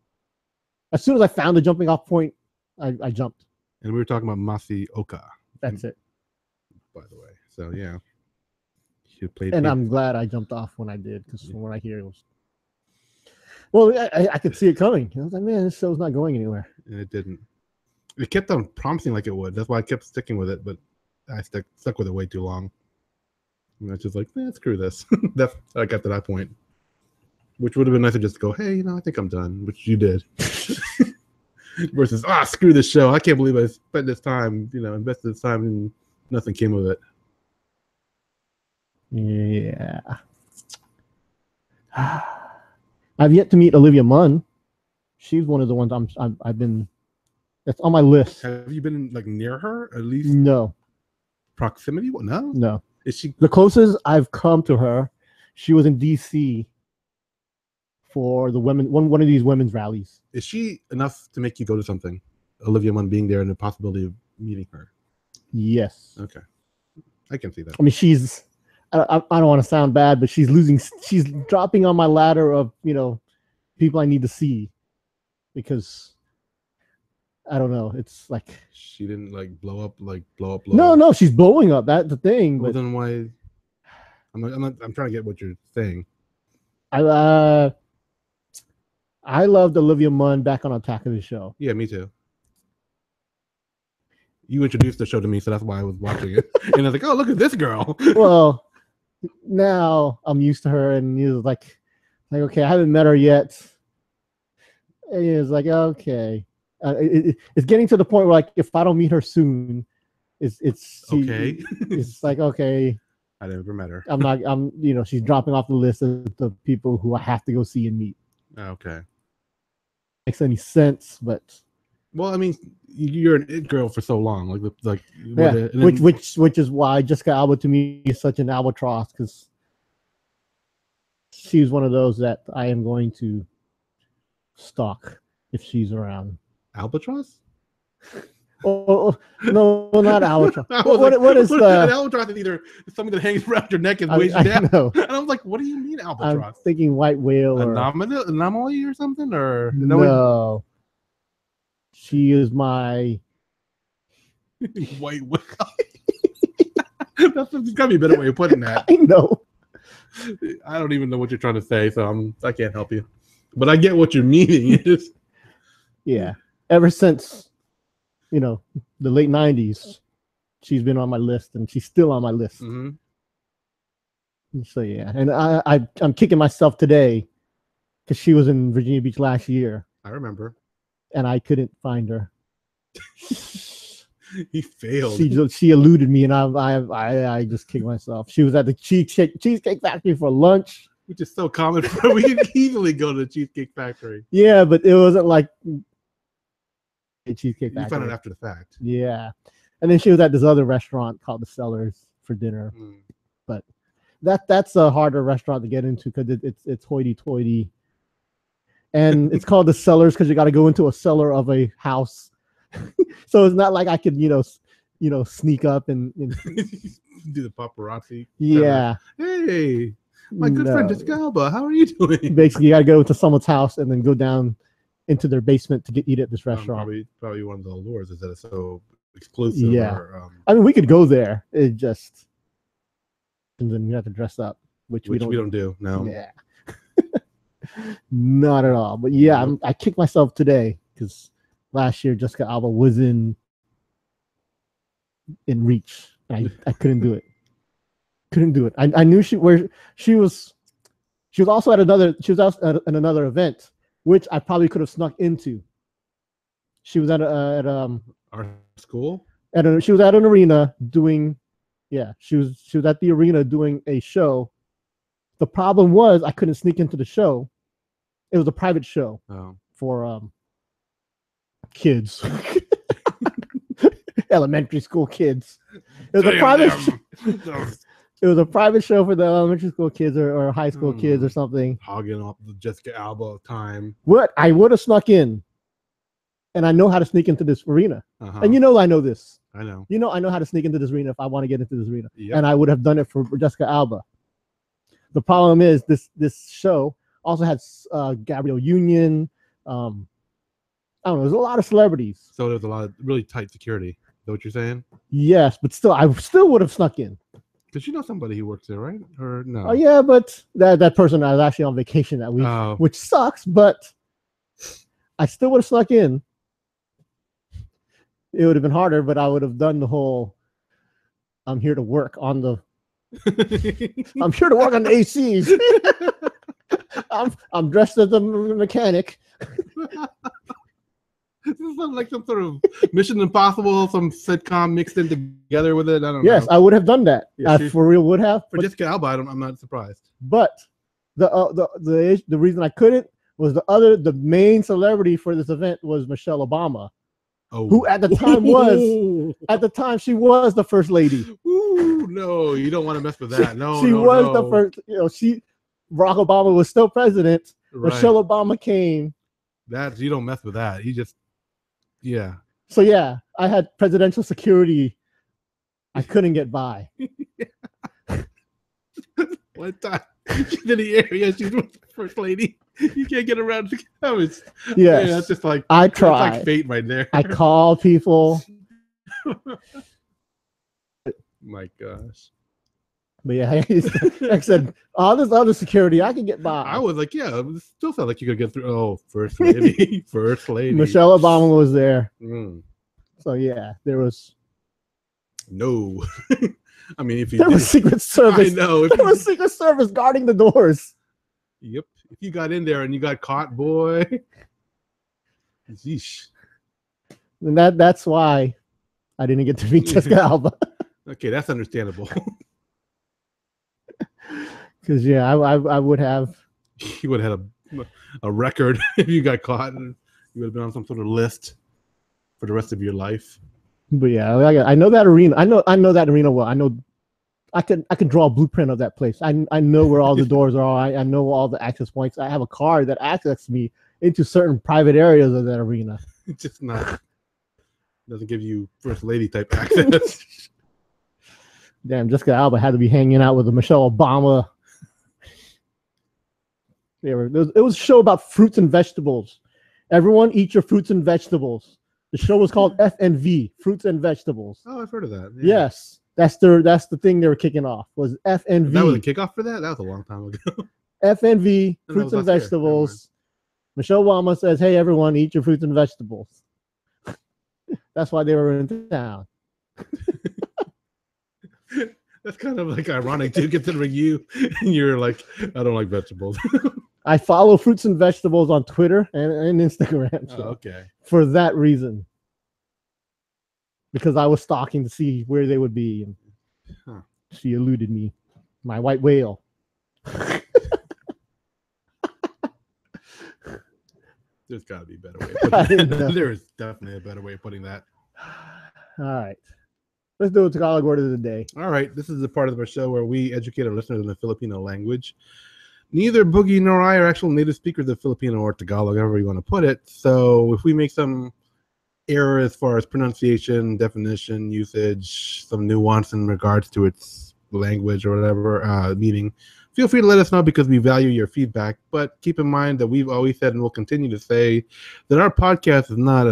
As soon as I found the jumping off point, I jumped. And we were talking about Masi Oka. That's it. By the way, so yeah. And I'm glad I jumped off when I did, because from what I hear, it was. Well, I could see it coming. I was like, man, this show's not going anywhere. And it didn't. It kept on promising like it would. That's why I kept sticking with it, but I stuck with it way too long. And I was just like, screw this. That's I got to that point. Which would have been nicer just to go, hey, I think I'm done, which you did. Versus, screw this show. I can't believe I spent this time, invested this time, and nothing came of it. Yeah. I've yet to meet Olivia Munn. She's one of the ones I've been. That's on my list. Have you been like near her at least? No. Proximity? No. No. Is she the closest I've come to her? She was in D.C. for the one of these women's rallies. Is she enough to make you go to something? Olivia Munn being there and the possibility of meeting her. Yes. Okay. I can see that. I mean, she's. I don't want to sound bad, but she's dropping on my ladder of people I need to see, because I don't know. It's like she didn't like blow up. No, she's blowing up. That's the thing. Well, but then why? I'm trying to get what you're saying. I loved Olivia Munn back on Attack of the Show. Yeah, me too. You introduced the show to me, so that's why I was watching it. And I was like, oh, look at this girl. Well, now I'm used to her, and he was like, okay, I haven't met her yet. And he was like, okay. It's getting to the point where, like, if I don't meet her soon, it's okay. It's like, okay. I never met her. She's dropping off the list of the people who I have to go see and meet. Okay. Makes any sense, but. Well, I mean, you're an it girl for so long, which is why Jessica Alba to me is such an albatross, because she's one of those that I am going to stalk if she's around. Albatross? Oh no, not albatross. What is the an albatross? Is either something that hangs around your neck and weighs you down. Know. And I was like, what do you mean albatross? I'm thinking white whale or anomaly or something, or no. She is my white whale. That's gotta be a better way of putting that. I know. I don't even know what you're trying to say, so I can't help you. But I get what you're meaning. Yeah. Ever since, the late 90s, she's been on my list, and she's still on my list. So yeah, and I'm kicking myself today because she was in Virginia Beach last year. I remember. And I couldn't find her. He failed. She eluded me, and I just kicked myself. She was at the Cheesecake Factory for lunch, which is so common. We can easily go to the Cheesecake Factory. Yeah, but it wasn't like a Cheesecake Factory. You found it after the fact. Yeah, and then she was at this other restaurant called the Cellars for dinner. But that's a harder restaurant to get into because it's hoity-toity, and it's called the Cellars because you got to go into a cellar of a house. So it's not like I could, sneak up and do the paparazzi. Yeah. Hey, my good friend Jessica Alba, how are you doing? Basically, you gotta go to someone's house and then go down into their basement to eat at this restaurant. Probably one of the allures is that it's so exclusive. Yeah. Or, I mean, we could go there. It just, and then you have to dress up, which we don't do. No. Yeah. Not at all. But yeah, I kicked myself today because last year Jessica Alba was in reach. I couldn't do it. I knew she was also at another event, which I probably could have snuck into. She was at our school. She was at an arena doing, she was at the arena doing a show. The problem was I couldn't sneak into the show. It was a private show for kids. Elementary school kids. It was a private it was a private show for the elementary school kids or high school kids or something. Hogging up the Jessica Alba time. What? I would have snuck in. And I know how to sneak into this arena. And I know this. I know. I know how to sneak into this arena if I want to get into this arena. Yep. And I would have done it for Jessica Alba. The problem is this show also had Gabrielle Union. I don't know. There's a lot of celebrities. So there's a lot of really tight security. Is that what you're saying? Yes, but still, I still would have snuck in. Because you know somebody who works there, right? Or no? Oh yeah, but that person was actually on vacation that week, which sucks. But I still would have snuck in. It would have been harder, but I would have done the whole. I'm here to work on the. I'm here to work on the ACs. I'm dressed as a mechanic. This is like some sort of Mission Impossible, some sitcom mixed in together with it. I don't know. Yes, I would have done that. I for real would have. For Jessica Alba, I'm not surprised. But the reason I couldn't was the main celebrity for this event was Michelle Obama, who at the time she was the first lady. Ooh, no, you don't want to mess with that. No, she was the first. Barack Obama was still president. Right. Michelle Obama came. That you don't mess with that. He just. Yeah. So yeah, I had presidential security. I couldn't get by. One time she's in the area, she's with the first lady. You can't get around. Yes, that's just like I tried. That's like fate right there. I called people. My gosh. But yeah, like I said, all this other security, I can get by. I was like, yeah, it still felt like you could get through. Oh, first lady, first lady. Michelle Obama was there. So yeah, there was. No, I mean, if there was Secret Service, I know there was Secret Service guarding the doors. Yep, if you got in there and you got caught, boy. Yeesh. And that's why I didn't get to meet Jessica Alba. Okay, that's understandable. Because yeah, I would have. You would have had a record if you got caught, and you would have been on some sort of list for the rest of your life. But yeah, I know that arena. I know that arena well. I know I can draw a blueprint of that place. I know where all the doors are. I know all the access points. I have a card that accesses me into certain private areas of that arena. It's just not doesn't give you first lady type access. Damn, Jessica Alba had to be hanging out with Michelle Obama. It was a show about fruits and vegetables. Everyone eat your fruits and vegetables. The show was called FNV, Fruits and Vegetables. Oh, I've heard of that. Yeah. Yes, that's the thing they were kicking off was FNV. That was a kickoff for that? That was a long time ago. FNV, Fruits and Vegetables. Michelle Obama says, "Hey, everyone, eat your fruits and vegetables." That's why they were in town. That's kind of like ironic too, considering you and you're like, I don't like vegetables. I follow Fruits and Vegetables on Twitter and Instagram. Oh, okay. For that reason. Because I was stalking to see where they would be. And she eluded me. My white whale. There's got to be a better way of putting that. There is definitely a better way of putting that. All right. Let's do a Tagalog word of the day. All right. This is the part of our show where we educate our listeners in the Filipino language. Neither Boogie nor I are actual native speakers of Filipino or Tagalog, however you want to put it. So if we make some error as far as pronunciation, definition, usage, some nuance in regards to its language or whatever meaning, feel free to let us know because we value your feedback. But keep in mind that we've always said and will continue to say that our podcast is not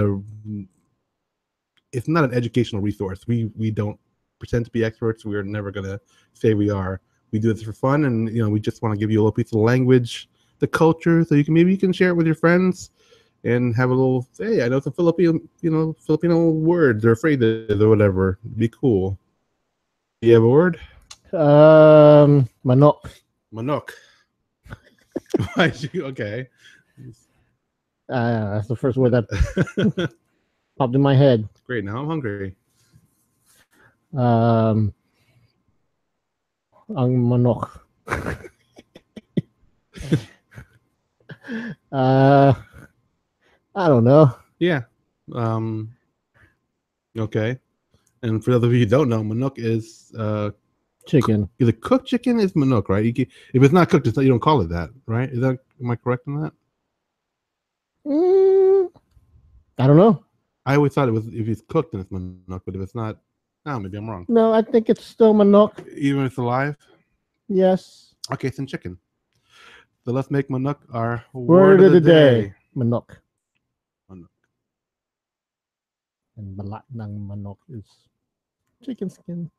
it's not an educational resource. We don't pretend to be experts. We're never going to say we are. We do this for fun, and we just want to give you a little piece of the language, the culture, so you can share it with your friends and have a little. Hey, I know some Filipino words or phrases or whatever. It'd be cool. Do you have a word? Manok. Manok. Why you okay? That's the first word that popped in my head. Great. Now I'm hungry. Ang manok. I don't know. Yeah. Okay. And for those of you who don't know, manok is chicken. Is it cooked chicken? Is manok, right? If it's not cooked, you don't call it that, right? Am I correct in that? I don't know. I always thought it was if it's cooked, then it's manok, but if it's not, maybe I'm wrong. No, I think it's still manok. Even if it's alive? Yes. Okay, it's in chicken. So let's make manok our word of the day. Manok. Manok. And balat ng manok is chicken skin.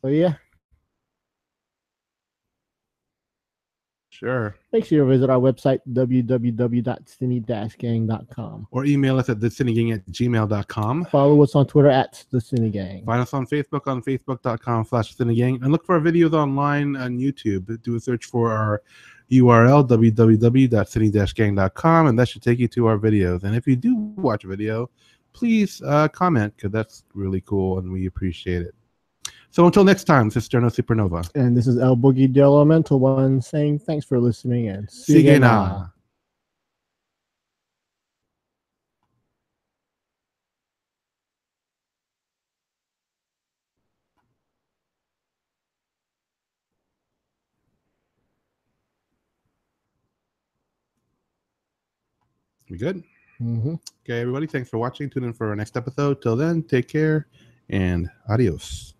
So yeah. Sure. Make sure you visit our website, www.sini-gang.com. Or email us at thesinigang@gmail.com. Follow us on Twitter at The Sini-Gang. Find us on Facebook on facebook.com/Sini-Gang. And look for our videos online on YouTube. Do a search for our URL, www.sini-gang.com, and that should take you to our videos. And if you do watch a video, please comment, because that's really cool, and we appreciate it. So until next time, this is Sterno Supernova. And this is l-boogy, the Elemental One, saying thanks for listening and Sige na. We good? Mm-hmm. Okay, everybody, thanks for watching. Tune in for our next episode. Till then, take care and adios.